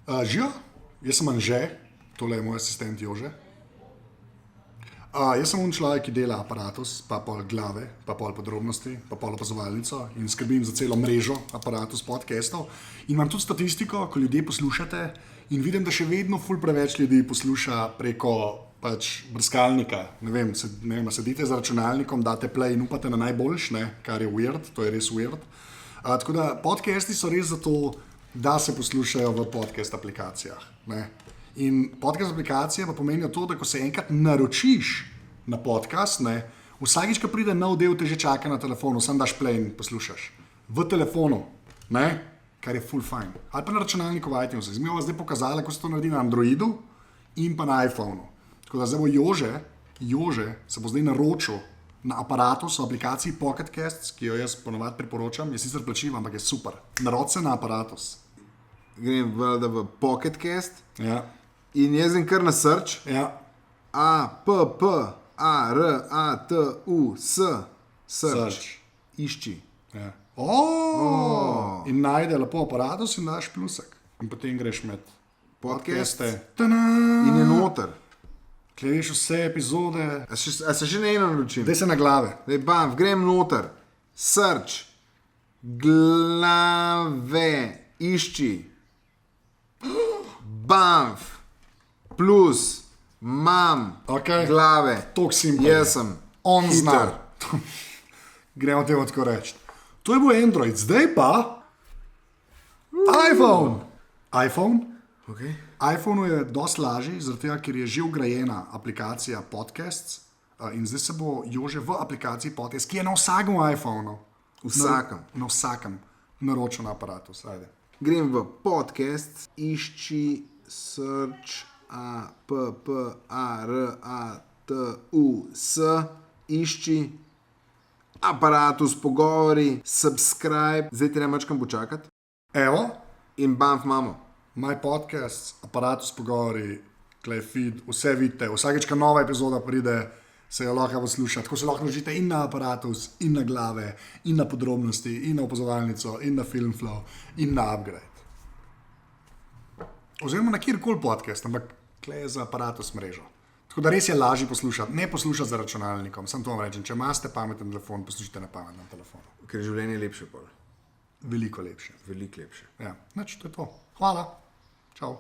Živijo, jaz sem Anže, tole je moj asistent Jože. Jaz sem človek, ki dela aparatus, pa pol glave, pa pol podrobnosti, pa pol opazovalnico in skrbim za celo mrežo aparatus podcastov. In imam tudi statistiko, ko ljudje poslušate in vidim, da še vedno ful preveč ljudi posluša preko pač brskalnika. Ne vem, sedite za računalnikom, date play in upate na najboljš, ne, kar je weird, to je res weird. Tako da podcasti so res zato, da se poslušajo v podcast aplikacijah. Ne. In podcast aplikacije pa pomenijo to, da ko se enkrat naročiš na podcast, ne, vsakič, ko pride nov del, te že čaka na telefonu, sam daš play in poslušaš. V telefonu, ne, kar je full fine. Ali pa na računalniku v iTunes. Mi bomo zdaj pokazali, kako se to naredi na Androidu in pa na iPhonu. Tako da zdaj bo Jože se bo zdaj naročil na aparatus v aplikaciji Pocket Casts, ki jo jaz ponovadi priporočam, je sicer plačljiva, ampak je super. Narod se na aparatus. Grem v Pocket Cast. Ja. In jaz sem kar na search. Ja. A-P-P-A-R-A-T-U-S. Search. Išči. Ja. In najde lepo aparatus in daš plusek. In potem greš med podcaste. In je noter. Kleješ vse epizode. A se že ne eno naročim? Dej se na glave. Dej, bam, grem noter. Search. Glave. Išči. Bamf. Plus. Mam. Okay. Glave. Tok simpel. Jaz sem. On hiter. zna. Gremo temu tako reči. To je bil Android, zdaj pa iPhone. Okay. iPhoneu je dosti lažji, zaradi tega, ker je že vgrajena aplikacija Podcasts in zdaj se bo Jože v aplikaciji Podcast, ki je na vsakem iPhoneu. Na vsakem. Naročil na aparatus. Ajde. Grem v podcast, išči, search, A-P-P-A-R-A-T-U-S, išči, aparatus, pogovori, subscribe, zdaj ti ne mačkam počakati. Evo, In bamf imamo. My Podcast, aparatus, pogovori, Clay Feed, vse vidite. Vsakeč, ko nova epizoda pride, se jo lahko posluša. Tako se lahko naročite in na aparatus, in na glave, in na podrobnosti, in na opazovalnico, in na Filmflow, in na Upgrade. Oziroma na kjerkoli podcast, ampak Clay je za aparatus mrežo. Tako da res je lažje poslušati. Ne poslušati za računalnikom. Sam to vam rečem. Če imate pameten telefon, poslušajte na pametnem telefonu. Ker je življenje lepše pol. Veliko lepše. Veliko lepše. Ja, nič, to je to. Hvala. Čau.